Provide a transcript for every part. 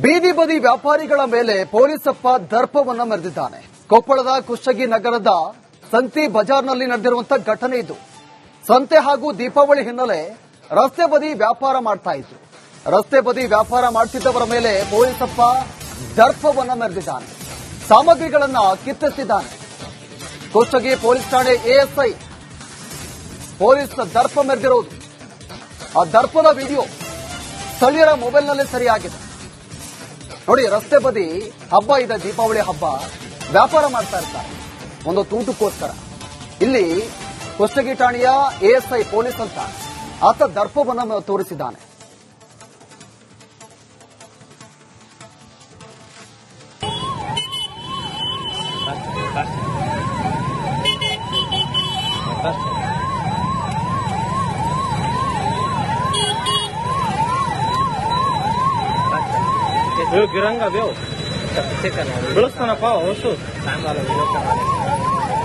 ಬೀದಿ ಬದಿ ವ್ಯಾಪಾರಿಗಳ ಮೇಲೆ ಪೊಲೀಸಪ್ಪ ದರ್ಪವನ್ನ ಮೆರೆದಿದ್ದಾನೆ. ಕೊಪ್ಪಳದ ಕುಷ್ಟಗಿ ನಗರದ ಸಂತಿ ಬಜಾರ್ನಲ್ಲಿ ನಡೆದಿರುವಂತಹ ಘಟನೆ ಇದು. ಸಂತೆ ಹಾಗೂ ದೀಪಾವಳಿ ಹಿನ್ನೆಲೆ ರಸ್ತೆ ಬದಿ ವ್ಯಾಪಾರ ಮಾಡ್ತಾ ಇದ್ರು. ರಸ್ತೆ ಬದಿ ವ್ಯಾಪಾರ ಮಾಡ್ತಿದ್ದವರ ಮೇಲೆ ಪೊಲೀಸಪ್ಪ ದರ್ಪವನ್ನ ಮೆರೆದಿದ್ದಾನೆ. ಸಾಮಗ್ರಿಗಳನ್ನ ಕಿತ್ತಿಸಿದ್ದಾನೆ. ಕುಷ್ಟಗಿ ಪೊಲೀಸ್ ಠಾಣೆ ಎಎಸ್ಐ ಪೊಲೀಸ್ ದರ್ಪ ಮೆರೆದಿರೋದು. ಆ ದರ್ಪದ ವಿಡಿಯೋ ಸ್ಥಳೀಯರ ಮೊಬೈಲ್ನಲ್ಲೇ ಸರಿಯಾಗಿದೆ. ನೋಡಿ, ರಸ್ತೆ ಬದಿ ಹಬ್ಬ ಇದೆ, ದೀಪಾವಳಿ ಹಬ್ಬ, ವ್ಯಾಪಾರ ಮಾಡ್ತಾ ಇರ್ತಾರೆ ಒಂದು ತೂಟಕ್ಕೋಸ್ಕರ. ಇಲ್ಲಿ ಕುಷ್ಟಗಿ ಠಾಣೆಯ ಎಎಸ್ಐ ಪೊಲೀಸ್ ಅಂತ ಆತ ದರ್ಪವನ್ನು ತೋರಿಸಿದ್ದಾನೆ. गिरंगा बेव ಬೆಳೆಸ್ತಾನಪ್ಪ ಹೊಸು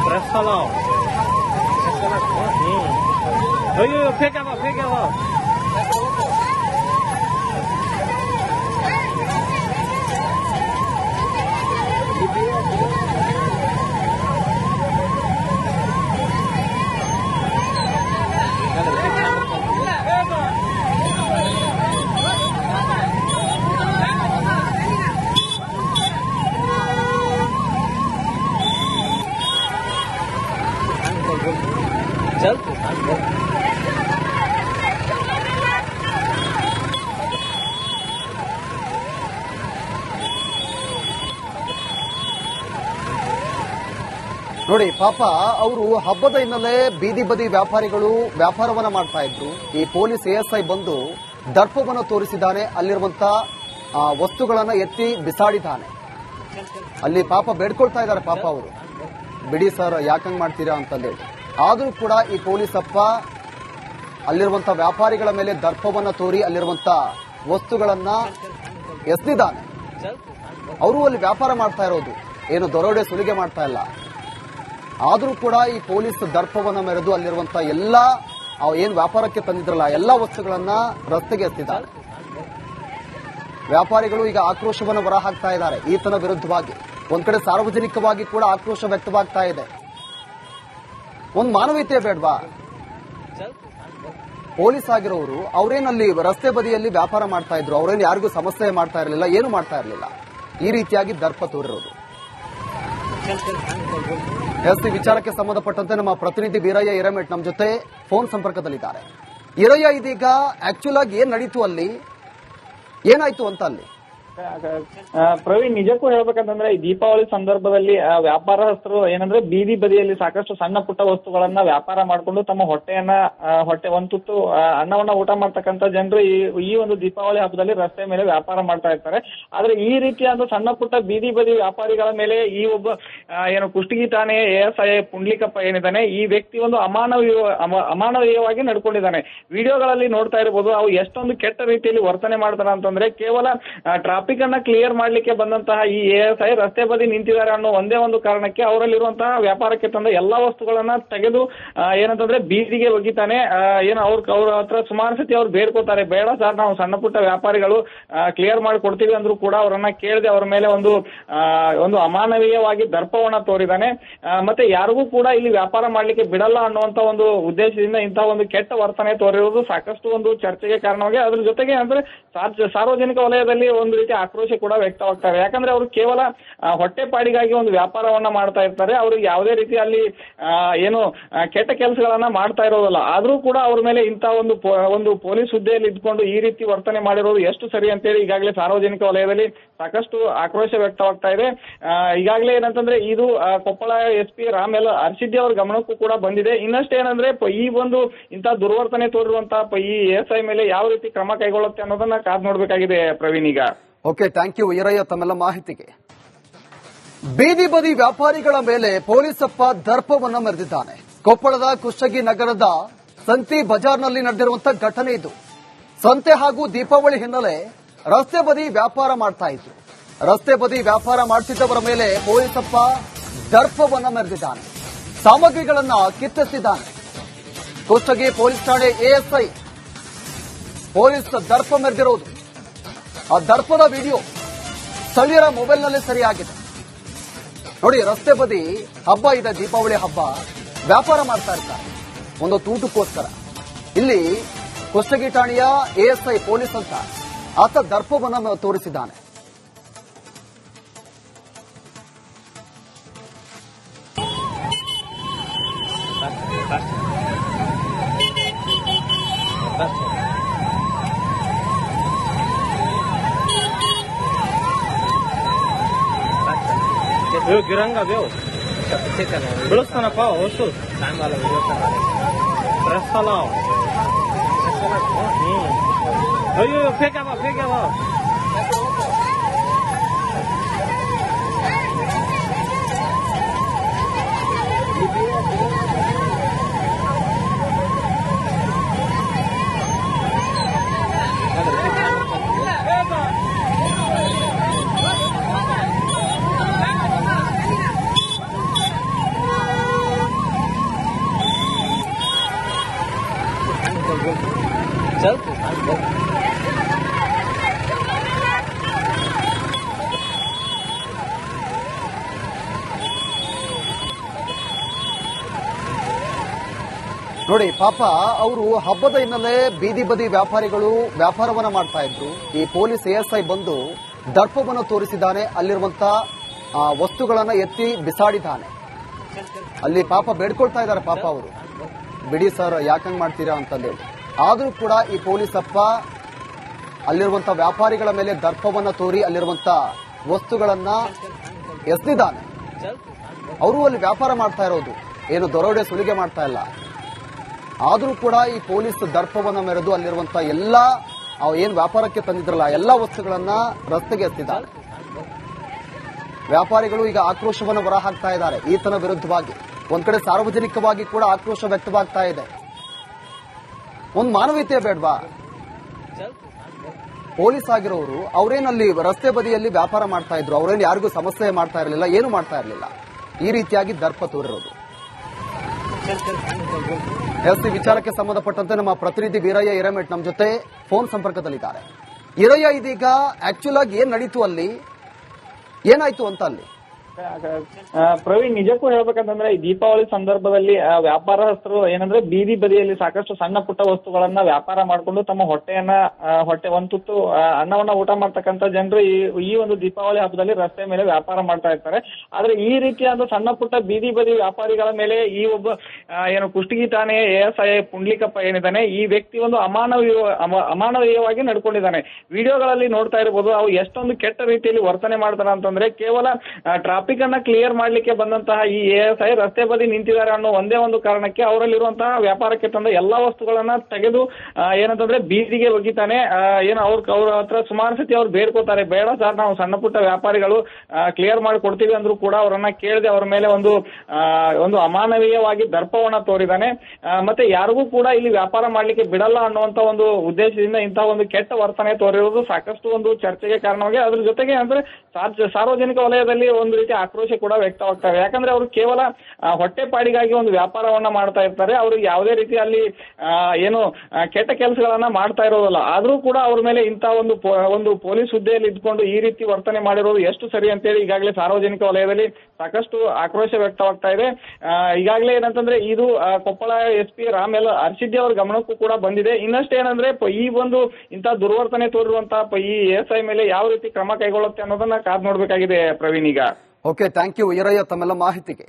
ಪ್ರೆಸ್ ಅಲ್ಲ. ಅಯ್ಯೋ ಫೇಕವ चल ನೋಡಿ, ಪಾಪ ಅವರು ಹಬ್ಬದ ಹಿನ್ನೆಲೆ ಬೀದಿ ಬದಿ ವ್ಯಾಪಾರಿಗಳು ವ್ಯಾಪಾರವನ್ನ ಮಾಡ್ತಾ ಇದ್ರು. ಈ ಪೊಲೀಸ್ ಎಎಸ್ಐ ಬಂದು ದರ್ಪವನ್ನು ತೋರಿಸಿದ್ದಾನೆ. ಅಲ್ಲಿರುವಂತಹ ವಸ್ತುಗಳನ್ನ ಎತ್ತಿ ಬಿಸಾಡಿದ್ದಾನೆ. ಅಲ್ಲಿ ಪಾಪ ಬೇಡ್ಕೊಳ್ತಾ ಇದ್ದಾರೆ. ಪಾಪ ಅವರು, ಬಿಡಿ ಸರ್, ಯಾಕಂಗ್ ಮಾಡ್ತೀರಾ ಅಂತಂದೇಳಿ. ಆದರೂ ಕೂಡ ಈ ಪೊಲೀಸಪ್ಪ ಅಲ್ಲಿರುವಂತಹ ವ್ಯಾಪಾರಿಗಳ ಮೇಲೆ ದರ್ಪವನ್ನ ತೋರಿ ಅಲ್ಲಿರುವಂತಹ ವಸ್ತುಗಳನ್ನ ಎಸೆದಿದ್ದಾನೆ. ಅವರು ಅಲ್ಲಿ ವ್ಯಾಪಾರ ಮಾಡ್ತಾ ಇರೋದು, ಏನು ದರೋಡೆ ಸುಲಿಗೆ ಮಾಡ್ತಾ ಇಲ್ಲ. ಆದರೂ ಕೂಡ ಈ ಪೊಲೀಸ್ ದರ್ಪವನ್ನ ಮೆರೆದು ಅಲ್ಲಿರುವಂತಹ ಎಲ್ಲಾ ಏನು ವ್ಯಾಪಾರಕ್ಕೆ ತಂದಿದ್ರಲ್ಲ ಎಲ್ಲಾ ವಸ್ತುಗಳನ್ನ ರಸ್ತೆಗೆ ಎಸೆದಿದ್ದಾರೆ. ವ್ಯಾಪಾರಿಗಳು ಈಗ ಆಕ್ರೋಶವನ್ನು ಹೊರಹಾಕ್ತಾ ಇದ್ದಾರೆ ಈತನ ವಿರುದ್ಧವಾಗಿ. ಒಂದ್ ಕಡೆ ಸಾರ್ವಜನಿಕವಾಗಿ ಕೂಡ ಆಕ್ರೋಶ ವ್ಯಕ್ತವಾಗ್ತಾ ಇದೆ. ಒಂದು ಮಾನವೀಯತೆ ಬೇಡವಾ? ಪೊಲೀಸ್ ಆಗಿರೋರು ಅವರೇನಲ್ಲಿ ರಸ್ತೆ ಬದಿಯಲ್ಲಿ ವ್ಯಾಪಾರ ಮಾಡ್ತಾ ಇದ್ರು, ಅವರೇನು ಯಾರಿಗೂ ಸಮಸ್ಯೆ ಮಾಡ್ತಾ ಇರಲಿಲ್ಲ, ಏನು ಮಾಡ್ತಾ ಇರಲಿಲ್ಲ. ಈ ರೀತಿಯಾಗಿ ದರ್ಪ ತೋರಿರೋದು. ಈ ವಿಚಾರಕ್ಕೆ ಸಂಬಂಧಪಟ್ಟಂತೆ ನಮ್ಮ ಪ್ರತಿನಿಧಿ ವೀರಯ್ಯ ಹಿರೇಮೆಟ್ ನಮ್ಮ ಜೊತೆ ಫೋನ್ ಸಂಪರ್ಕದಲ್ಲಿದ್ದಾರೆ. ಹಿರಯ್ಯ, ಇದೀಗ ಆಕ್ಚುಲ್ ಆಗಿ ಏನ್ ನಡೀತು ಅಲ್ಲಿ, ಏನಾಯ್ತು ಅಂತ ಅಲ್ಲಿ? ಪ್ರವೀಣ್, ನಿಜಕ್ಕೂ ಹೇಳ್ಬೇಕಂತಂದ್ರೆ ಈ ದೀಪಾವಳಿ ಸಂದರ್ಭದಲ್ಲಿ ವ್ಯಾಪಾರಸ್ಥರು ಏನಂದ್ರೆ ಬೀದಿ ಬದಿಯಲ್ಲಿ ಸಾಕಷ್ಟು ಸಣ್ಣ ಪುಟ್ಟ ವಸ್ತುಗಳನ್ನ ವ್ಯಾಪಾರ ಮಾಡಿಕೊಂಡು ತಮ್ಮ ಹೊಟ್ಟೆ ಒಂದು ತುತ್ತು ಅನ್ನವನ್ನ ಊಟ ಮಾಡ್ತಕ್ಕಂಥ ಜನರು ಈ ಒಂದು ದೀಪಾವಳಿ ಹಬ್ಬದಲ್ಲಿ ರಸ್ತೆ ಮೇಲೆ ವ್ಯಾಪಾರ ಮಾಡ್ತಾ ಇರ್ತಾರೆ. ಆದ್ರೆ ಈ ರೀತಿಯಾದ ಸಣ್ಣ ಪುಟ್ಟ ಬೀದಿ ಬದಿ ವ್ಯಾಪಾರಿಗಳ ಮೇಲೆ ಈ ಒಬ್ಬ ಏನು ಕುಷ್ಟಗಿ ಠಾಣೆಯ ಎಎಸ್ಐ ಪುಂಡ್ಲಿಕಪ್ಪ ಏನಿದ್ದಾನೆ, ಈ ವ್ಯಕ್ತಿ ಒಂದು ಅಮಾನವೀಯವಾಗಿ ನಡ್ಕೊಂಡಿದ್ದಾನೆ. ವಿಡಿಯೋಗಳಲ್ಲಿ ನೋಡ್ತಾ ಇರಬಹುದು. ಅವು ಎಷ್ಟೊಂದು ಕೆಟ್ಟ ರೀತಿಯಲ್ಲಿ ವರ್ತನೆ ಮಾಡ್ತಾರ ಅಂತಂದ್ರೆ, ಕೇವಲ ಟ್ರಾಫಿಕ್ ಅನ್ನ ಕ್ಲಿಯರ್ ಮಾಡ್ಲಿಕ್ಕೆ ಬಂದಂತಹ ಈ ಎಎಸ್ಐ ರಸ್ತೆ ಬದಿ ನಿಂತಿದ್ದಾರೆ ಅನ್ನೋ ಒಂದೇ ಒಂದು ಕಾರಣಕ್ಕೆ ಅವರಲ್ಲಿರುವಂತಹ ವ್ಯಾಪಾರಕ್ಕೆ ತಂದ ಎಲ್ಲಾ ವಸ್ತುಗಳನ್ನ ತೆಗೆದು ಏನಂತಂದ್ರೆ ಬೀದಿಗೆ ಒಗಿತಾನೆ. ಏನು ಅವ್ರ ಹತ್ರ ಸುಮಾರು ಸತಿ ಅವ್ರು ಬೇಡ್ಕೋತಾರೆ, ಬೇಡ ಸರ್, ನಾವು ಸಣ್ಣ ಪುಟ್ಟ ವ್ಯಾಪಾರಿಗಳು ಕ್ಲಿಯರ್ ಮಾಡಿ ಕೊಡ್ತೀವಿ ಅಂದ್ರೂ ಕೂಡ ಅವರನ್ನ ಕೇಳದೆ ಅವರ ಮೇಲೆ ಒಂದು ಅಮಾನವೀಯವಾಗಿ ದರ್ಪವನ್ನ ತೋರಿದಾನೆ. ಮತ್ತೆ ಯಾರಿಗೂ ಕೂಡ ಇಲ್ಲಿ ವ್ಯಾಪಾರ ಮಾಡ್ಲಿಕ್ಕೆ ಬಿಡಲ್ಲ ಅನ್ನುವಂತ ಒಂದು ಉದ್ದೇಶದಿಂದ ಇಂತಹ ಒಂದು ಕೆಟ್ಟ ವರ್ತನೆ ತೋರಿರುವುದು ಸಾಕಷ್ಟು ಒಂದು ಚರ್ಚೆಗೆ ಕಾರಣವಾಗಿ. ಅದ್ರ ಜೊತೆಗೆ ಅಂದ್ರೆ ಸಾರ್ವಜನಿಕ ವಲಯದಲ್ಲಿ ಒಂದು ರೀತಿ ಆಕ್ರೋಶ ಕೂಡ ವ್ಯಕ್ತವಾಗ್ತಾರೆ. ಯಾಕಂದ್ರೆ ಅವರು ಕೇವಲ ಹೊಟ್ಟೆಪಾಡಿಗಾಗಿ ಒಂದು ವ್ಯಾಪಾರವನ್ನ ಮಾಡ್ತಾ ಇರ್ತಾರೆ. ಅವರು ಯಾವುದೇ ರೀತಿ ಅಲ್ಲಿ ಏನು ಕೆಟ್ಟ ಕೆಲಸಗಳನ್ನ ಮಾಡ್ತಾ ಇರೋದಲ್ಲ. ಆದ್ರೂ ಕೂಡ ಅವ್ರ ಮೇಲೆ ಇಂಥ ಒಂದು ಪೊಲೀಸ್ ಹುದ್ದೆಯಲ್ಲಿ ಇದ್ಕೊಂಡು ಈ ರೀತಿ ವರ್ತನೆ ಮಾಡಿರೋದು ಎಷ್ಟು ಸರಿ ಅಂತೇಳಿ ಈಗಾಗಲೇ ಸಾರ್ವಜನಿಕ ವಲಯದಲ್ಲಿ ಸಾಕಷ್ಟು ಆಕ್ರೋಶ ವ್ಯಕ್ತವಾಗ್ತಾ ಇದೆ. ಈಗಾಗಲೇ ಏನಂತಂದ್ರೆ ಇದು ಕೊಪ್ಪಳ SP ರಾಮ್ ಅರ್ಸಿದ್ದಿ ಅವ್ರ ಗಮನಕ್ಕೂ ಕೂಡ ಬಂದಿದೆ. ಇನ್ನಷ್ಟೇನಂದ್ರೆ ಈ ಒಂದು ಇಂಥ ದುರ್ವರ್ತನೆ ತೋರಿರುವಂತಹ ಈ ಎಎಸ್ಐ ಮೇಲೆ ಯಾವ ರೀತಿ ಕ್ರಮ ಕೈಗೊಳ್ಳುತ್ತೆ ಅನ್ನೋದನ್ನ ಕಾದ್ ನೋಡ್ಬೇಕಾಗಿದೆ ಪ್ರವೀಣ್. ಈಗ ಓಕೆ, ಥ್ಯಾಂಕ್ ಯು ವೀರಯ್ಯ ತಮ್ಮೆಲ್ಲ ಮಾಹಿತಿಗೆ. ಬೀದಿ ಬದಿ ವ್ಯಾಪಾರಿಗಳ ಮೇಲೆ ಪೊಲೀಸಪ್ಪ ದರ್ಪವನ್ನ ಮೆರೆದಿದ್ದಾನೆ. ಕೊಪ್ಪಳದ ಕುಷ್ಟಗಿ ನಗರದ ಸಂತಿ ಬಜಾರ್ನಲ್ಲಿ ನಡೆದಿರುವಂತಹ ಘಟನೆ ಇದು. ಸಂತೆ ಹಾಗೂ ದೀಪಾವಳಿ ಹಿನ್ನೆಲೆ ರಸ್ತೆ ಬದಿ ವ್ಯಾಪಾರ ಮಾಡ್ತಾ ಇದ್ರು. ರಸ್ತೆ ಬದಿ ವ್ಯಾಪಾರ ಮಾಡ್ತಿದ್ದವರ ಮೇಲೆ ಪೊಲೀಸಪ್ಪ ದರ್ಪವನ್ನ ಮೆರೆದಿದ್ದಾನೆ. ಸಾಮಗ್ರಿಗಳನ್ನ ಕಿತ್ತಿಸಿದ್ದಾನೆ. ಕುಷ್ಟಗಿ ಪೊಲೀಸ್ ಠಾಣೆ ಎಎಸ್ಐ ಪೊಲೀಸ್ ದರ್ಪ ಮೆರೆದಿರೋದು. ಆ ದರ್ಪದ ವಿಡಿಯೋ ಸ್ಥಳೀಯರ ಮೊಬೈಲ್ನಲ್ಲೇ ಸರಿಯಾಗಿದೆ. ನೋಡಿ, ರಸ್ತೆ ಬದಿ ಹಬ್ಬ ಇದೆ, ದೀಪಾವಳಿ ಹಬ್ಬ, ವ್ಯಾಪಾರ ಮಾಡ್ತಾ ಇರ್ತಾರೆ ಒಂದು ತೂಟಕ್ಕೋಸ್ಕರ. ಇಲ್ಲಿ ಕುಷ್ಟಗಿ ಠಾಣೆಯ ಎಎಸ್ಐ ಪೊಲೀಸ್ ಅಂತ ಆತ ದರ್ಪವನ್ನು ತೋರಿಸಿದ್ದಾನೆ. गिरंगा बेव ಬೆಳೆಸ್ತಾನಪ್ಪ ಹೊಸು ಸಾಯಂಕಾಲ ರಸ್ತಾಲ ಅಯ್ಯೋ ಫೇಕ್ಯಾವ चल ನೋಡಿ, ಪಾಪ ಅವರು ಹಬ್ಬದ ಹಿನ್ನೆಲೆ ಬೀದಿ ಬದಿ ವ್ಯಾಪಾರಿಗಳು ವ್ಯಾಪಾರವನ್ನ ಮಾಡ್ತಾ ಇದ್ರು. ಈ ಪೊಲೀಸ್ ಎಎಸ್ಐ ಬಂದು ದರ್ಪವನ್ನು ತೋರಿಸಿದ್ದಾನೆ. ಅಲ್ಲಿರುವಂತಹ ವಸ್ತುಗಳನ್ನ ಎತ್ತಿ ಬಿಸಾಡಿದ್ದಾನೆ. ಅಲ್ಲಿ ಪಾಪ ಬೇಡ್ಕೊಳ್ತಾ ಇದ್ದಾರೆ ಪಾಪ ಅವರು, ಬಿಡಿ ಸರ್ ಯಾಕಂಗ್ ಮಾಡ್ತೀರಾ ಅಂತಂದೇಳಿ. ಆದರೂ ಕೂಡ ಈ ಪೊಲೀಸಪ್ಪ ಅಲ್ಲಿರುವಂತಹ ವ್ಯಾಪಾರಿಗಳ ಮೇಲೆ ದರ್ಪವನ್ನ ತೋರಿ ಅಲ್ಲಿರುವಂತಹ ವಸ್ತುಗಳನ್ನ ಎಸೆದಿದ್ದಾನೆ. ಅವರು ಅಲ್ಲಿ ವ್ಯಾಪಾರ ಮಾಡ್ತಾ ಇರೋದು, ಏನು ದರೋಡೆ ಸುಲಿಗೆ ಮಾಡ್ತಾ ಇಲ್ಲ. ಆದರೂ ಕೂಡ ಈ ಪೊಲೀಸ್ ದರ್ಪವನ್ನ ಮೆರೆದು ಅಲ್ಲಿರುವಂತಹ ಎಲ್ಲಾ ಏನು ವ್ಯಾಪಾರಕ್ಕೆ ತಂದಿದ್ರಲ್ಲ ಎಲ್ಲಾ ವಸ್ತುಗಳನ್ನ ರಸ್ತೆಗೆ ಎಸೆದಿದ್ದಾರೆ. ವ್ಯಾಪಾರಿಗಳು ಈಗ ಆಕ್ರೋಶವನ್ನು ಹೊರಹಾಕ್ತಾ ಇದ್ದಾರೆ ಈತನ ವಿರುದ್ಧವಾಗಿ. ಒಂದ್ ಕಡೆ ಸಾರ್ವಜನಿಕವಾಗಿ ಕೂಡ ಆಕ್ರೋಶ ವ್ಯಕ್ತವಾಗ್ತಾ ಇದೆ. ಒಂದು ಮಾನವೀಯತೆ ಬೇಡವಾ? ಪೊಲೀಸ್ ಆಗಿರೋರು ಅವರೇನಲ್ಲಿ ರಸ್ತೆ ಬದಿಯಲ್ಲಿ ವ್ಯಾಪಾರ ಮಾಡ್ತಾ ಇದ್ರು, ಅವರೇನು ಯಾರಿಗೂ ಸಮಸ್ಯೆ ಮಾಡ್ತಾ ಇರಲಿಲ್ಲ, ಏನು ಮಾಡ್ತಾ ಇರಲಿಲ್ಲ. ಈ ರೀತಿಯಾಗಿ ದರ್ಪ ತೋರಿರೋದು. ಈ ವಿಚಾರಕ್ಕೆ ಸಂಬಂಧಪಟ್ಟಂತೆ ನಮ್ಮ ಪ್ರತಿನಿಧಿ ವೀರಯ್ಯ ಹಿರೇಮೆಟ್ ನಮ್ಮ ಜೊತೆ ಫೋನ್ ಸಂಪರ್ಕದಲ್ಲಿದ್ದಾರೆ. ಹಿರಯ್ಯ, ಇದೀಗ ಆಕ್ಚುಲ್ ಆಗಿ ಏನ್ ನಡೀತು ಅಲ್ಲಿ, ಏನಾಯ್ತು ಅಂತ ಅಲ್ಲಿ? ಪ್ರವೀಣ್, ನಿಜಕ್ಕೂ ಹೇಳ್ಬೇಕಂತಂದ್ರೆ ಈ ದೀಪಾವಳಿ ಸಂದರ್ಭದಲ್ಲಿ ವ್ಯಾಪಾರಸ್ಥರು ಏನಂದ್ರೆ ಬೀದಿ ಬದಿಯಲ್ಲಿ ಸಾಕಷ್ಟು ಸಣ್ಣ ಪುಟ್ಟ ವಸ್ತುಗಳನ್ನ ವ್ಯಾಪಾರ ಮಾಡಿಕೊಂಡು ತಮ್ಮ ಹೊಟ್ಟೆ ಒಂದ್ ತುತ್ತು ಅನ್ನವನ್ನ ಊಟ ಮಾಡ್ತಕ್ಕಂಥ ಜನರು ಈ ಒಂದು ದೀಪಾವಳಿ ಹಬ್ಬದಲ್ಲಿ ರಸ್ತೆ ಮೇಲೆ ವ್ಯಾಪಾರ ಮಾಡ್ತಾ ಇರ್ತಾರೆ. ಆದ್ರೆ ಈ ರೀತಿಯಾದ ಸಣ್ಣ ಪುಟ್ಟ ಬೀದಿ ಬದಿ ವ್ಯಾಪಾರಿಗಳ ಮೇಲೆ ಈ ಒಬ್ಬ ಏನು ಕುಷ್ಟಗಿ ಠಾಣೆಯ ಎಎಸ್ಐ ಪುಂಡ್ಲಿಕಪ್ಪ ಏನಿದ್ದಾನೆ, ಈ ವ್ಯಕ್ತಿ ಒಂದು ಅಮಾನವೀಯವಾಗಿ ನಡ್ಕೊಂಡಿದ್ದಾನೆ. ವಿಡಿಯೋಗಳಲ್ಲಿ ನೋಡ್ತಾ ಇರಬಹುದು. ಅವು ಎಷ್ಟೊಂದು ಕೆಟ್ಟ ರೀತಿಯಲ್ಲಿ ವರ್ತನೆ ಮಾಡ್ತಾರ ಅಂತಂದ್ರೆ, ಕೇವಲ ಟ್ರಾಫಿಕ್ ಅನ್ನ ಕ್ಲಿಯರ್ ಮಾಡ್ಲಿಕ್ಕೆ ಬಂದಂತಹ ಈ ಎಎಸ್ಐ ರಸ್ತೆ ಬದಿ ನಿಂತಿದ್ದಾರೆ ಅನ್ನೋ ಒಂದೇ ಒಂದು ಕಾರಣಕ್ಕೆ ಅವರಲ್ಲಿರುವಂತಹ ವ್ಯಾಪಾರಕ್ಕೆ ತಂದ ಎಲ್ಲಾ ವಸ್ತುಗಳನ್ನ ತೆಗೆದು ಏನಂತಂದ್ರೆ ಬೀದಿಗೆ ಒಗಿತಾನೆ. ಏನು ಅವ್ರ ಹತ್ರ ಸುಮಾರು ಸತಿ ಅವ್ರು ಬೇಡ್ಕೋತಾರೆ, ಬೇಡ ಸರ್ ನಾವು ಸಣ್ಣ ಪುಟ್ಟ ವ್ಯಾಪಾರಿಗಳು ಕ್ಲಿಯರ್ ಮಾಡಿ ಕೊಡ್ತೀವಿ ಅಂದ್ರೂ ಕೂಡ ಅವರನ್ನ ಕೇಳದೆ ಅವರ ಮೇಲೆ ಒಂದು ಅಮಾನವೀಯವಾಗಿ ದರ್ಪವನ್ನ ತೋರಿದಾನೆ. ಮತ್ತೆ ಯಾರಿಗೂ ಕೂಡ ಇಲ್ಲಿ ವ್ಯಾಪಾರ ಮಾಡ್ಲಿಕ್ಕೆ ಬಿಡಲ್ಲ ಅನ್ನುವಂತ ಒಂದು ಉದ್ದೇಶದಿಂದ ಇಂತಹ ಒಂದು ಕೆಟ್ಟ ವರ್ತನೆ ತೋರಿರುವುದು ಸಾಕಷ್ಟು ಒಂದು ಚರ್ಚೆಗೆ ಕಾರಣವಾಗಿ, ಅದ್ರ ಜೊತೆಗೆ ಅಂದ್ರೆ ಸಾರ್ವಜನಿಕ ವಲಯದಲ್ಲಿ ಒಂದು ರೀತಿ ಆಕ್ರೋಶ ಕೂಡ ವ್ಯಕ್ತವಾಗ್ತವೆ. ಯಾಕಂದ್ರೆ ಅವರು ಕೇವಲ ಹೊಟ್ಟೆಪಾಡಿಗಾಗಿ ಒಂದು ವ್ಯಾಪಾರವನ್ನ ಮಾಡ್ತಾ ಇರ್ತಾರೆ. ಅವರು ಯಾವುದೇ ರೀತಿ ಅಲ್ಲಿ ಏನು ಕೆಟ್ಟ ಕೆಲಸಗಳನ್ನ ಮಾಡ್ತಾ ಇರೋದಲ್ಲ. ಆದ್ರೂ ಕೂಡ ಅವ್ರ ಮೇಲೆ ಇಂತಹ ಒಂದು ಪೊಲೀಸ್ ಹುದ್ದೆಯಲ್ಲಿ ಇದ್ಕೊಂಡು ಈ ರೀತಿ ವರ್ತನೆ ಮಾಡಿರೋದು ಎಷ್ಟು ಸರಿ ಅಂತೇಳಿ ಈಗಾಗಲೇ ಸಾರ್ವಜನಿಕ ವಲಯದಲ್ಲಿ ಸಾಕಷ್ಟು ಆಕ್ರೋಶ ವ್ಯಕ್ತವಾಗ್ತಾ ಇದೆ. ಈಗಾಗಲೇ ಏನಂತಂದ್ರೆ ಇದು ಕೊಪ್ಪಳ SP ರಾಮ್ ಅರ್ಸಿದ್ದಿ ಅವರ ಗಮನಕ್ಕೂ ಕೂಡ ಬಂದಿದೆ. ಇನ್ನಷ್ಟೇನಂದ್ರೆ ಈ ಒಂದು ಇಂತಹ ದುರ್ವರ್ತನೆ ತೋರಿರುವಂತಹ ಈ ಎಎಸ್ಐ ಮೇಲೆ ಯಾವ ರೀತಿ ಕ್ರಮ ಕೈಗೊಳ್ಳುತ್ತೆ ಅನ್ನೋದನ್ನ ಕಾದ್ ನೋಡ್ಬೇಕಾಗಿದೆ ಪ್ರವೀಣ್. ಈಗ ಓಕೆ, ಥ್ಯಾಂಕ್ ಯು ವೀರಯ್ಯ ತಮ್ಮೆಲ್ಲ ಮಾಹಿತಿಗೆ.